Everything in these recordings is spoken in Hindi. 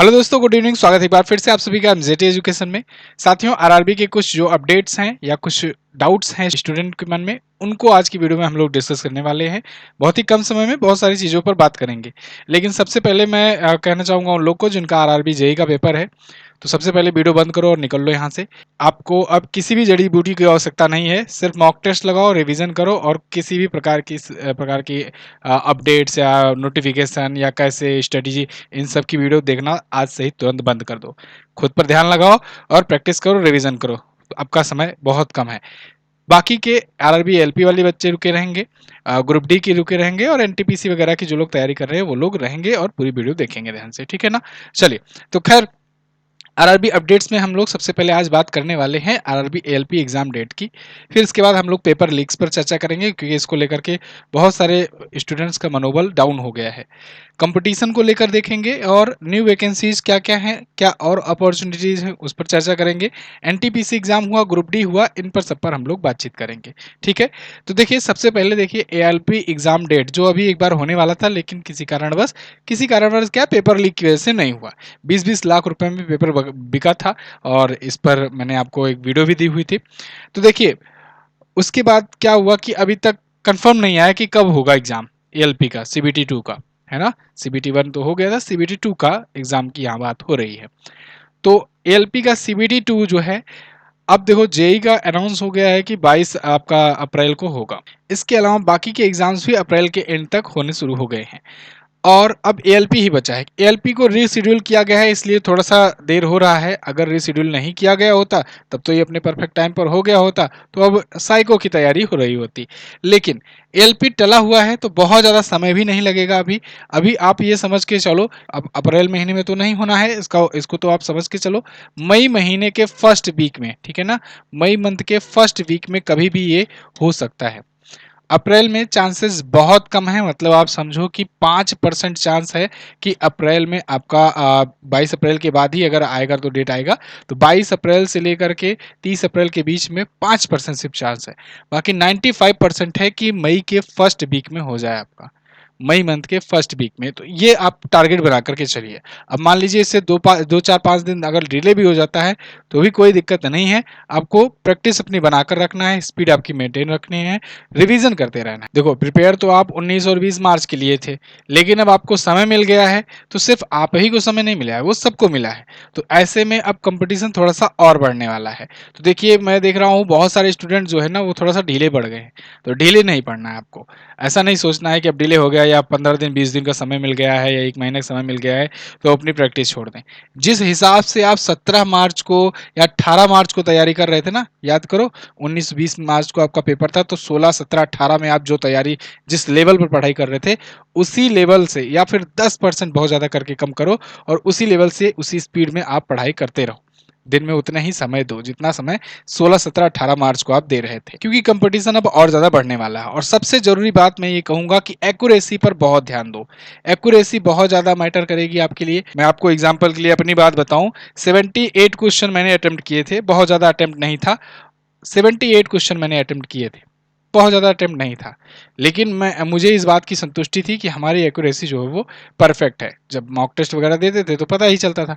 हेलो दोस्तों, गुड इवनिंग। स्वागत है एक बार फिर से आप सभी का एमजेटी एजुकेशन में। साथियों, आरआरबी के कुछ जो अपडेट्स हैं या कुछ डाउट्स हैं स्टूडेंट के मन में, उनको आज की वीडियो में हम लोग डिस्कस करने वाले हैं। बहुत ही कम समय में बहुत सारी चीज़ों पर बात करेंगे। लेकिन सबसे पहले मैं कहना चाहूँगा उन लोग को जिनका आरआरबी जेई का पेपर है, तो सबसे पहले वीडियो बंद करो और निकल लो यहाँ से। आपको अब किसी भी जड़ी बूटी की आवश्यकता नहीं है। सिर्फ मॉक टेस्ट लगाओ, रिवीजन करो और किसी भी प्रकार की अपडेट्स या नोटिफिकेशन या कैसे स्ट्रेटेजी, इन सब की वीडियो देखना आज से ही तुरंत बंद कर दो। खुद पर ध्यान लगाओ और प्रैक्टिस करो, रिवीजन करो। आपका समय बहुत कम है। बाकी के आरआरबी एलपी वाले बच्चे रुके रहेंगे, ग्रुप डी की रुके रहेंगे और एनटीपीसी वगैरह की जो लोग तैयारी कर रहे हैं वो लोग रहेंगे और पूरी वीडियो देखेंगे ध्यान से। ठीक है ना? चलिए, तो खैर आरआरबी अपडेट्स में हम लोग सबसे पहले आज बात करने वाले हैं आरआरबी एएलपी एग्जाम डेट की। फिर इसके बाद हम लोग पेपर लीक्स पर चर्चा करेंगे, क्योंकि इसको लेकर के बहुत सारे स्टूडेंट्स का मनोबल डाउन हो गया है। कंपटीशन को लेकर देखेंगे और न्यू वैकेंसीज क्या क्या हैं, क्या और अपॉर्चुनिटीज हैं, उस पर चर्चा करेंगे। एनटीपीसी एग्जाम हुआ, ग्रुप डी हुआ, इन पर सब पर हम लोग बातचीत करेंगे। ठीक है? तो देखिए, सबसे पहले देखिए एएलपी एग्जाम डेट जो अभी एक बार होने वाला था, लेकिन किसी कारणवश क्या पेपर लीक की वजह से नहीं हुआ। 20-20 लाख रुपए में पेपर बिका था और इस पर मैंने आपको एक वीडियो भी दी हुई थी। तो देखिए, उसके बाद क्या हुआ कि अभी तक कंफर्म नहीं आया कि कब होगा एग्जाम एएलपी का, सीबीटी 2 का। है ना? सीबीटी 1 तो हो गया था, सीबीटी 2 का एग्जाम की यहाँ बात हो रही है। तो एएलपी का सीबीटी 2 जो है, अब देखो जेई का अनाउंस हो गया है कि 22 आपका अप्रैल को होगा। इसके अलावा बाकी के एग्जाम्स भी अप्रैल के एंड तक होने शुरू हो गए हैं और अब एएलपी ही बचा है। एएलपी को रीशेड्यूल किया गया है, इसलिए थोड़ा सा देर हो रहा है। अगर रीशेड्यूल नहीं किया गया होता तब तो ये अपने परफेक्ट टाइम पर हो गया होता, तो अब साइको की तैयारी हो रही होती। लेकिन एएलपी टला हुआ है तो बहुत ज़्यादा समय भी नहीं लगेगा। अभी अभी आप ये समझ के चलो, अब अप्रैल महीने में तो नहीं होना है इसको तो आप समझ के चलो मई महीने के फर्स्ट वीक में। ठीक है ना? मई मंथ के फर्स्ट वीक में कभी भी ये हो सकता है। अप्रैल में चांसेस बहुत कम है, मतलब आप समझो कि 5% चांस है कि अप्रैल में आपका 22 अप्रैल के बाद ही अगर आएगा तो डेट आएगा, तो 22 अप्रैल से लेकर के 30 अप्रैल के बीच में 5% सिर्फ चांस है। बाकी 95% है कि मई के फर्स्ट वीक में हो जाए आपका, मई मंथ के फर्स्ट वीक में। तो ये आप टारगेट बना करके चलिए। अब मान लीजिए इससे 2-4-5 दिन अगर डिले भी हो जाता है तो भी कोई दिक्कत नहीं है। आपको प्रैक्टिस अपनी बनाकर रखना है, स्पीड आपकी मेंटेन रखनी है, रिवीजन करते रहना है। देखो, प्रिपेयर तो आप 19 और 20 मार्च के लिए थे, लेकिन अब आपको समय मिल गया है, तो सिर्फ आप ही को समय नहीं मिला है, वो सबको मिला है। तो ऐसे में अब कंपटीशन थोड़ा सा और बढ़ने वाला है। तो देखिए, मैं देख रहा हूँ बहुत सारे स्टूडेंट जो है ना वो थोड़ा सा ढीले पड़ गए हैं। तो ढीले नहीं पड़ना है आपको। ऐसा नहीं सोचना है कि अब डिले हो गया या 15 दिन 20 दिन का समय मिल गया है या 1 महीने का समय मिल गया है तो अपनी प्रैक्टिस छोड़ दें। जिस हिसाब से आप 17 मार्च को या 18 मार्च को तैयारी कर रहे थे ना, याद करो, 19-20 मार्च को आपका पेपर था, तो 16, 17, 18 में आप जो तैयारी, जिस लेवल पर पढ़ाई कर रहे थे, उसी लेवल से या फिर 10% बहुत ज़्यादा करके कम करो और उसी लेवल से उसी स्पीड में आप पढ़ाई करते रहो। दिन में उतना ही समय दो जितना समय 16, 17, 18 मार्च को आप दे रहे थे, क्योंकि कंपटीशन अब और ज़्यादा बढ़ने वाला है। और सबसे ज़रूरी बात मैं ये कहूँगा कि एक्यूरेसी पर बहुत ध्यान दो। एक्यूरेसी बहुत ज़्यादा मैटर करेगी आपके लिए। मैं आपको एग्जाम्पल के लिए अपनी बात बताऊँ, 78 क्वेश्चन मैंने अटेम्प्ट किए थे, बहुत ज़्यादा अटेम्प्ट नहीं था। 78 क्वेश्चन मैंने अटेम्प्ट किए थे, बहुत ज़्यादा अटेम्प्ट नहीं था। लेकिन मुझे इस बात की संतुष्टि थी कि हमारी एक्यूरेसी जो है वो परफेक्ट है। जब मॉक टेस्ट वगैरह देते थे तो पता ही चलता था।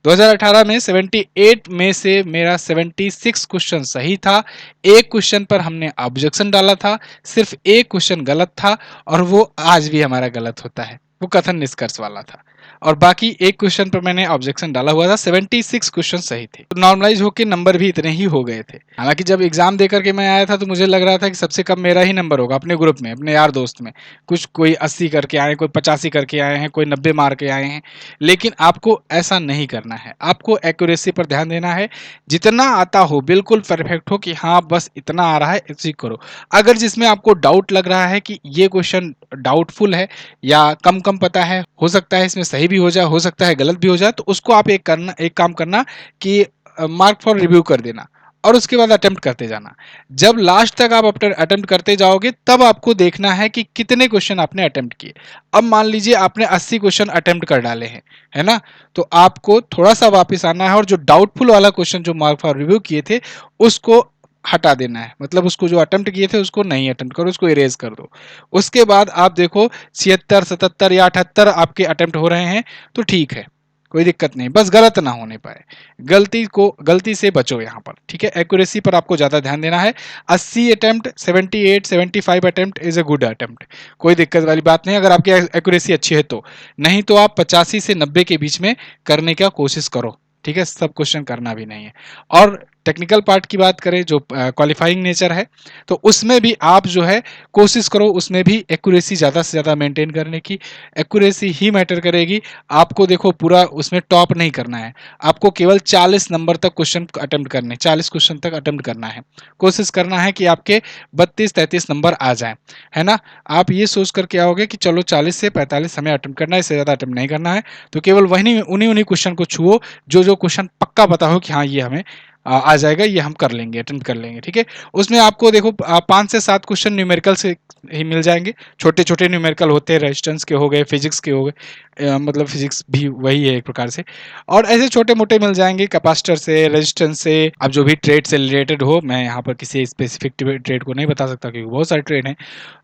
2018 में 78 में से मेरा 76 क्वेश्चन सही था। एक क्वेश्चन पर हमने ऑब्जेक्शन डाला था, सिर्फ एक क्वेश्चन गलत था और वो आज भी हमारा गलत होता है, वो कथन निष्कर्ष वाला था। और बाकी एक क्वेश्चन पर मैंने ऑब्जेक्शन डाला हुआ था, 76 क्वेश्चन सही थे। तो नॉर्मलाइज होकर नंबर भी इतने ही हो गए थे। हालांकि जब एग्जाम दे करके मैं आया था तो मुझे लग रहा था कि सबसे कम मेरा ही नंबर होगा अपने ग्रुप में, अपने यार दोस्त में। कुछ कोई 80 करके आए, कोई 85 करके आए हैं, कोई 90 मार के आए हैं। लेकिन आपको ऐसा नहीं करना है, आपको एक्यूरेसी पर ध्यान देना है। जितना आता हो बिल्कुल परफेक्ट हो कि हाँ बस इतना आ रहा है इसी करो। अगर जिसमें आपको डाउट लग रहा है कि ये क्वेश्चन डाउटफुल है या कम कम पता है, हो सकता है इसमें सही भी हो जाए, हो सकता है गलत भी हो जाए, तो उसको आप एक काम करना कि मार्क फॉर रिव्यू कर देना और उसके बाद अटेम्प्ट करते जाना। जब लास्ट तक आप अटेम्प्ट करते जाओगे तब आपको देखना है कि कितने क्वेश्चन आपने अटेम्प्ट किए। अब मान लीजिए आपने 80 क्वेश्चन अटेम्प्ट कर डाले हैं, है ना? तो आपको थोड़ा सा वापस आना है और जो डाउटफुल वाला क्वेश्चन जो मार्क फॉर रिव्यू किए थे उसको हटा देना है। मतलब उसको जो अटेम्प्ट किए थे उसको नहीं अटेम्प्ट करो, उसको इरेज कर दो। उसके बाद आप देखो 76, 77 या 78 आपके अटेम्प्ट हो रहे हैं तो ठीक है। कोई दिक्कत नहीं, बस गलत ना होने पाए, गलती से बचो यहाँ पर, ठीक है। एक्यूरेसी पर आपको ज़्यादा ध्यान देना है। 80 attempt, 78 75 attempt is a good attempt, कोई दिक्कत वाली बात नहीं अगर आपकी एक्यूरेसी अच्छी है तो। नहीं तो आप 85 से 90 के बीच में करने का कोशिश करो, ठीक है। सब क्वेश्चन करना भी नहीं है। और टेक्निकल पार्ट की बात करें जो क्वालिफाइंग नेचर है, तो उसमें भी आप जो है कोशिश करो उसमें भी एक्यूरेसी ज़्यादा से ज़्यादा मेंटेन करने की। एक्यूरेसी ही मैटर करेगी। आपको देखो पूरा उसमें टॉप नहीं करना है, आपको केवल 40 नंबर तक क्वेश्चन अटेम्प्ट करने, 40 क्वेश्चन तक अटेम्प्ट करना है। कोशिश करना है कि आपके 32-33 नंबर आ जाए, है ना। आप ये सोच कर के आओगे कि चलो 40 से 45 हमें अटेम्प्ट करना है, इससे ज़्यादा अटेम्प्ट नहीं करना है, तो केवल वही उन्हीं उन्हीं क्वेश्चन को छुओ जो क्वेश्चन पक्का पता हो कि हाँ ये हमें आ जाएगा, ये हम कर लेंगे, अटेम्प्ट कर लेंगे, ठीक है। उसमें आपको देखो 5 से 7 क्वेश्चन न्यूमेरिकल से ही मिल जाएंगे। छोटे छोटे न्यूमेरिकल होते हैं, रेजिस्टेंस के हो गए, फिजिक्स के हो गए, मतलब फिजिक्स भी वही है एक प्रकार से। और ऐसे छोटे मोटे मिल जाएंगे कैपेसिटर से, रेजिस्टेंस से, अब जो भी ट्रेड से रिलेटेड हो। मैं यहाँ पर किसी स्पेसिफिक ट्रेड को नहीं बता सकता क्योंकि बहुत सारे ट्रेड हैं।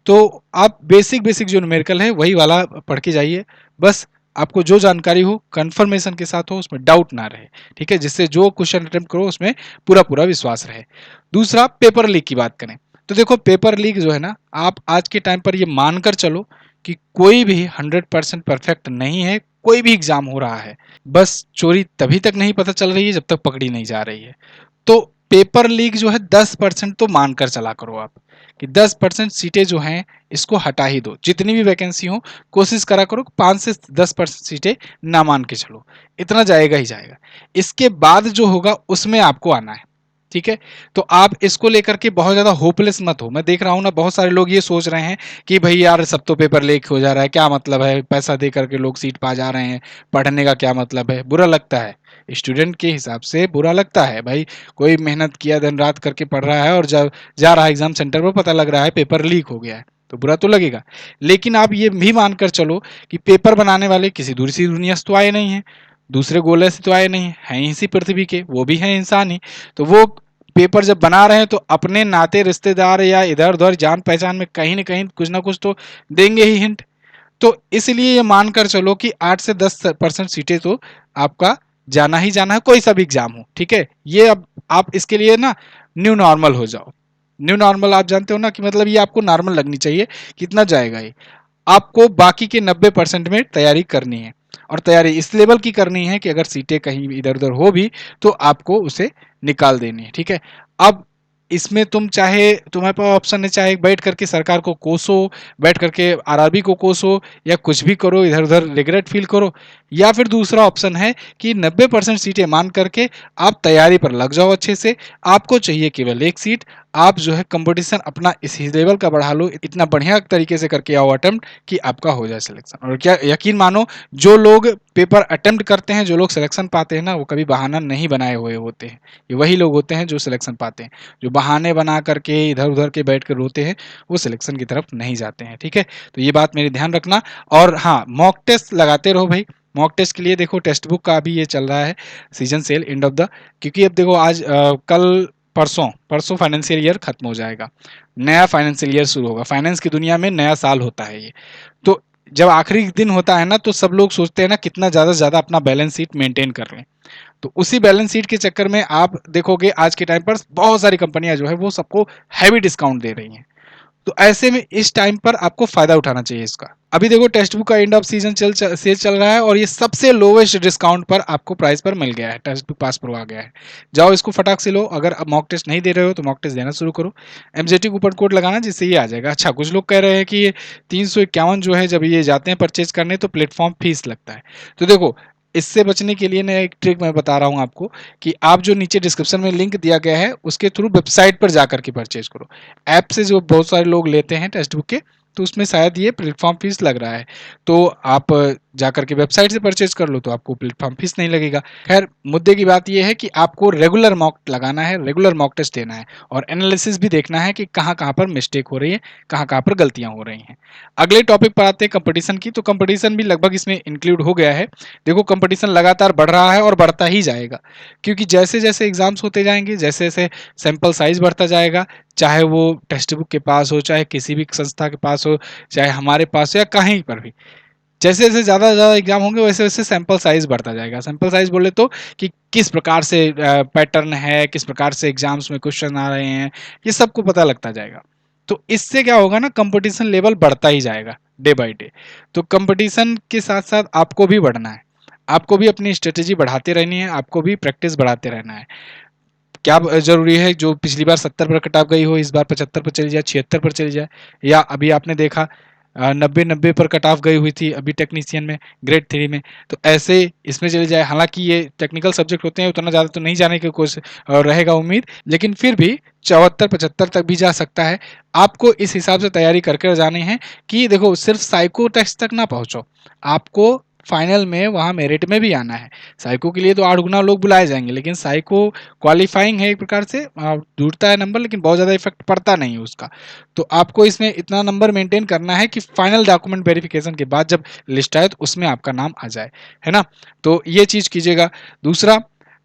तो आप बेसिक बेसिक जो न्यूमेरिकल है वही वाला पढ़ के जाइए। बस आपको जो जानकारी हो कंफर्मेशन के साथ हो, उसमें डाउट ना रहे, ठीक है, जिससे जो क्वेश्चन अटेम्प्ट करो उसमें पूरा पूरा विश्वास रहे। दूसरा, पेपर लीक की बात करें तो देखो पेपर लीक जो है ना, आप आज के टाइम पर ये मानकर चलो कि कोई भी 100% परफेक्ट नहीं है। कोई भी एग्जाम हो रहा है, बस चोरी तभी तक नहीं पता चल रही है जब तक पकड़ी नहीं जा रही है। तो पेपर लीक जो है 10% तो मानकर चला करो आप, कि 10% सीटें जो हैं इसको हटा ही दो। जितनी भी वैकेंसी हो कोशिश करा करो 5 से 10% सीटें ना मान के चलो, इतना जाएगा ही जाएगा। इसके बाद जो होगा उसमें आपको आना है, ठीक है। तो आप इसको लेकर के बहुत ज्यादा होपलेस मत हो। मैं देख रहा हूं ना बहुत सारे लोग ये सोच रहे हैं कि भाई यार सब तो पेपर लीक हो जा रहा है, क्या मतलब है, पैसा दे करके लोग सीट पा जा रहे हैं, पढ़ने का क्या मतलब है। बुरा लगता है, स्टूडेंट के हिसाब से बुरा लगता है भाई। कोई मेहनत किया दिन रात करके पढ़ रहा है और जब जा रहा है एग्जाम सेंटर पर पता लग रहा है पेपर लीक हो गया है, तो बुरा तो लगेगा। लेकिन आप ये भी मानकर चलो कि पेपर बनाने वाले किसी दूसरी दुनिया से तो आए नहीं है, दूसरे गोले से तो आए नहीं है, इसी पृथ्वी के, वो भी है इंसान ही। तो वो पेपर जब बना रहे हैं तो अपने नाते रिश्तेदार या इधर उधर जान पहचान में कहीं ना कुछ तो देंगे ही हिंट। तो इसलिए ये मानकर चलो कि 8 से 10% सीटें तो आपका जाना ही जाना है, कोई सा भी एग्जाम हो, ठीक है। ये अब आप इसके लिए ना न्यू नॉर्मल हो जाओ। न्यू नॉर्मल आप जानते हो ना कि मतलब ये आपको नॉर्मल लगनी चाहिए, कितना जाएगा ये। आपको बाकी के 90% में तैयारी करनी है, और तैयारी इस लेवल की करनी है कि अगर सीटें कहीं इधर उधर हो भी तो आपको उसे निकाल देनी है, ठीक है। अब इसमें तुम चाहे, तुम्हारे पास ऑप्शन है, चाहे बैठ करके सरकार को कोसो, बैठ करके आरआरबी को कोसो, या कुछ भी करो, इधर उधर रिग्रेट फील करो, या फिर दूसरा ऑप्शन है कि 90% सीटें मान करके आप तैयारी पर लग जाओ अच्छे से। आपको चाहिए केवल एक सीट, आप जो है कंपटीशन अपना इस लेवल का बढ़ा लो, इतना बढ़िया तरीके से करके आओ अटेम्प्ट कि आपका हो जाए सिलेक्शन। और क्या यकीन मानो, जो लोग पेपर अटेम्प्ट करते हैं, जो लोग सिलेक्शन पाते हैं ना, वो कभी बहाना नहीं बनाए हुए होते हैं। ये वही लोग होते हैं जो सिलेक्शन पाते हैं। जो बहाने बना करके इधर उधर के बैठ कर रोते हैं वो सिलेक्शन की तरफ नहीं जाते हैं, ठीक है। तो ये बात मेरी ध्यान रखना। और हाँ, मॉक टेस्ट लगाते रहो भाई। मॉक टेस्ट के लिए देखो टेक्स्ट बुक का अभी ये चल रहा है season cell end of the, क्योंकि अब देखो आज कल परसों परसों फाइनेंशियल ईयर खत्म हो जाएगा, नया फाइनेंशियल ईयर शुरू होगा। फाइनेंस की दुनिया में नया साल होता है ये। तो जब आखिरी दिन होता है ना, तो सब लोग सोचते हैं ना कितना ज़्यादा से ज़्यादा अपना बैलेंस शीट मेंटेन कर लें। तो उसी बैलेंस शीट के चक्कर में आप देखोगे आज के टाइम पर बहुत सारी कंपनियां जो है वो सबको हैवी डिस्काउंट दे रही हैं। तो ऐसे में इस टाइम पर आपको फायदा उठाना चाहिए इसका। अभी देखो टेक्स्ट बुक का एंड ऑफ सीजन सेल चल रहा है, और ये सबसे लोवेस्ट डिस्काउंट पर आपको प्राइस पर मिल गया है, टेक्स्ट बुक पास प्रो आ गया है। जाओ इसको फटाक से लो। अगर अब मॉक टेस्ट नहीं दे रहे हो तो मॉक टेस्ट देना शुरू करो, एमजेटी कूपन कोड लगाना जिससे ये आ जाएगा। अच्छा, कुछ लोग कह रहे हैं कि ये 351 जो है जब ये जाते हैं परचेज करने तो प्लेटफॉर्म फीस लगता है। तो देखो इससे बचने के लिए ना एक ट्रिक मैं बता रहा हूँ आपको, कि आप जो नीचे डिस्क्रिप्शन में लिंक दिया गया है उसके थ्रू वेबसाइट पर जाकर के परचेज करो। ऐप से जो बहुत सारे लोग लेते हैं टेक्स्ट बुक के, तो उसमें शायद ये प्लेटफॉर्म फीस लग रहा है। तो आप जाकर के वेबसाइट से परचेज कर लो तो आपको प्लेटफॉर्म फीस नहीं लगेगा। खैर, मुद्दे की बात यह है कि आपको रेगुलर मॉक लगाना है, रेगुलर मॉक टेस्ट देना है, और एनालिसिस भी देखना है कि कहाँ कहाँ पर मिस्टेक हो रही है, कहाँ कहाँ पर गलतियां हो रही हैं। अगले टॉपिक पर आते हैं कंपटीशन की। तो कंपटीशन भी लगभग इसमें इंक्लूड हो गया है। देखो कंपटीशन लगातार बढ़ रहा है और बढ़ता ही जाएगा, क्योंकि जैसे जैसे एग्जाम्स होते जाएंगे, जैसे जैसे सैंपल साइज बढ़ता जाएगा, चाहे वो टेक्स्ट बुक के पास हो, चाहे किसी भी संस्था के पास हो, चाहे हमारे पास हो, या कहीं पर भी, जैसे-जैसे ज़्यादा एग्ज़ाम होंगे वैसे-वैसे सैंपल साइज़ बढ़ता जाएगा। सैंपल साइज़ बोले तो कि किस प्रकार से पैटर्न है, किस प्रकार से एग्ज़ाम्स में क्वेश्चन आ रहे हैं, ये सबको पता लगता जाएगा। तो इससे क्या होगा ना, कॉम्पिटिशन लेवल बढ़ता ही जाएगा डे बाय डे। तो कॉम्पिटिशन के साथ-साथ आपको भी बढ़ना है। आपको भी अपनी स्ट्रैटेजी बढ़ाते रहनी है, आपको भी प्रैक्टिस बढ़ाते रहना है। क्या ज़रूरी है जो पिछली बार 70 पर कट ऑफ गई हो, इस बार 75 पर चली जाए, 76 पर चली जाए, या अभी आपने देखा 90 पर कट ऑफ गई हुई थी अभी टेक्नीशियन में, ग्रेड 3 में, तो ऐसे इसमें चली जाए। हालाँकि ये टेक्निकल सब्जेक्ट होते हैं, उतना ज़्यादा तो नहीं जाने की कोशिश रहेगा उम्मीद, लेकिन फिर भी 74-75 तक भी जा सकता है। आपको इस हिसाब से तैयारी करके जानी है कि देखो सिर्फ साइको टेस्ट तक ना पहुँचो, आपको फाइनल में वहाँ मेरिट में भी आना है। साइको के लिए तो 8 गुना लोग बुलाए जाएँगे, लेकिन साइको क्वालीफाइंग है एक प्रकार से, जुड़ता है नंबर, लेकिन बहुत ज़्यादा इफ़ेक्ट पड़ता नहीं है उसका। तो आपको इसमें इतना नंबर मेंटेन करना है कि फाइनल डॉक्यूमेंट वेरिफिकेशन के बाद जब लिस्ट आए तो उसमें आपका नाम आ जाए, है ना? तो ये चीज़ कीजिएगा। दूसरा,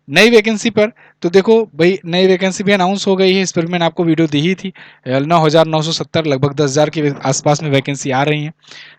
नई वैकेंसी पर तो देखो भई, नई वैकेंसी भी अनाउंस हो गई है, इस पर भी मैंने आपको वीडियो दी ही थी। 9,970 लगभग 10,000 के आस-पास में वैकेंसी आ रही हैं।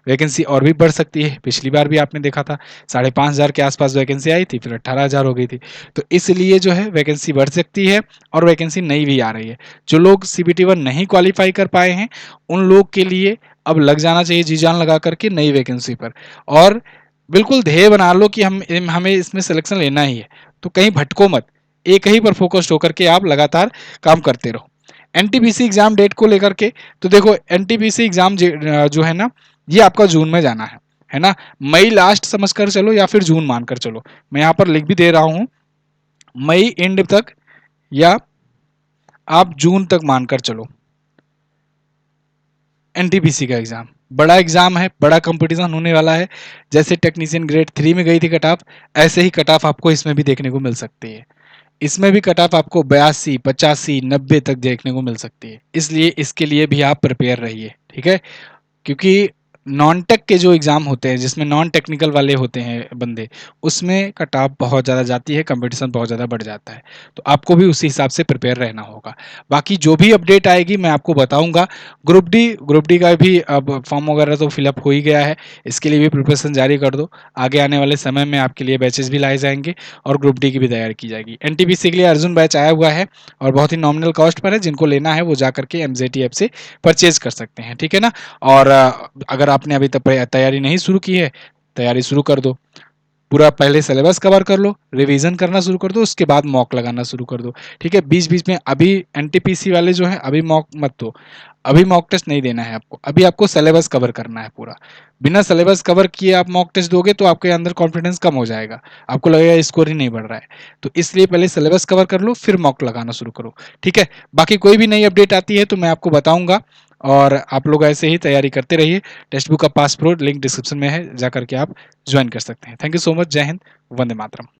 वैकेंसी और भी बढ़ सकती है, पिछली बार भी आपने देखा था 5,500 के आसपास वैकेंसी आई थी, फिर 18,000 हो गई थी। तो इसलिए जो है वैकेंसी बढ़ सकती है और वैकेंसी नई भी आ रही है। जो लोग CBT 1 नहीं क्वालीफाई कर पाए हैं, उन लोग के लिए अब लग जाना चाहिए जी जान लगा करके नई वैकेंसी पर, और बिल्कुल ध्येय बना लो कि हमें इसमें सिलेक्शन लेना ही है। तो कहीं भटको मत, एक ही पर फोकस्ड होकर के आप लगातार काम करते रहो। एनटीपीसी एग्जाम डेट को लेकर के, तो देखो एनटीपीसी एग्जाम जो है ना, ये आपका जून में जाना है ना? मई लास्ट समझकर चलो या फिर जून मानकर चलो। मैं यहाँ पर लिख भी दे रहा हूँ, मई एंड तक या आप जून तक मानकर चलो। एनटीपीसी का एग्जाम बड़ा एग्जाम है, बड़ा कंपटीशन होने वाला है। जैसे टेक्नीशियन ग्रेड 3 में गई थी कट ऑफ, ऐसे ही कट ऑफ आपको इसमें भी देखने को मिल सकती है। इसमें भी कट ऑफ आपको 82, 85, 90 तक देखने को मिल सकती है। इसलिए इसके लिए भी आप प्रिपेयर रहिए, ठीक है? क्योंकि नॉन टेक के जो एग्ज़ाम होते हैं, जिसमें नॉन टेक्निकल वाले होते हैं बंदे, उसमें कट ऑफ बहुत ज़्यादा जाती है, कंपटीशन बहुत ज़्यादा बढ़ जाता है। तो आपको भी उसी हिसाब से प्रिपेयर रहना होगा। बाकी जो भी अपडेट आएगी मैं आपको बताऊँगा। ग्रुप डी का भी अब फॉर्म वगैरह तो फिलअप हो ही गया है, इसके लिए भी प्रिपरेशन जारी कर दो। आगे आने वाले समय में आपके लिए बैचेस भी लाए जाएँगे और ग्रुप डी की भी तैयारी की जाएगी। एनटीपीसी के लिए अर्जुन बैच आया हुआ है और बहुत ही नॉमिनल कॉस्ट पर है, जिनको लेना है वो जाकर के एमजेटी ऐप से परचेज़ कर सकते हैं, ठीक है ना? और अगर आपने अभी तक तैयारी नहीं शुरू की है, तैयारी शुरू कर दो। पूरा पहले सिलेबस कवर कर लो, रिवीजन करना शुरू कर दो, उसके बाद मॉक लगाना शुरू कर दो, ठीक है? बीच-बीच में अभी एनटीपीसी वाले जो हैं, अभी मॉक मत दो। अभी मॉक टेस्ट नहीं देना है आपको, अभी आपको सिलेबस कवर करना है पूरा। बिना सिलेबस कवर किए आप मॉक टेस्ट दोगे तो आपके अंदर कॉन्फिडेंस कम हो जाएगा, आपको लगेगा स्कोर ही नहीं बढ़ रहा है। तो इसलिए पहले सिलेबस कवर कर लो, फिर मॉक लगाना शुरू करो, ठीक है? बाकी कोई भी नई अपडेट आती है तो मैं आपको बताऊँगा, और आप लोग ऐसे ही तैयारी करते रहिए। टेक्स्ट बुक का पासपोर्ट लिंक डिस्क्रिप्शन में है, जाकर के आप ज्वाइन कर सकते हैं। Thank you so much. जय हिंद, वंदे मातरम।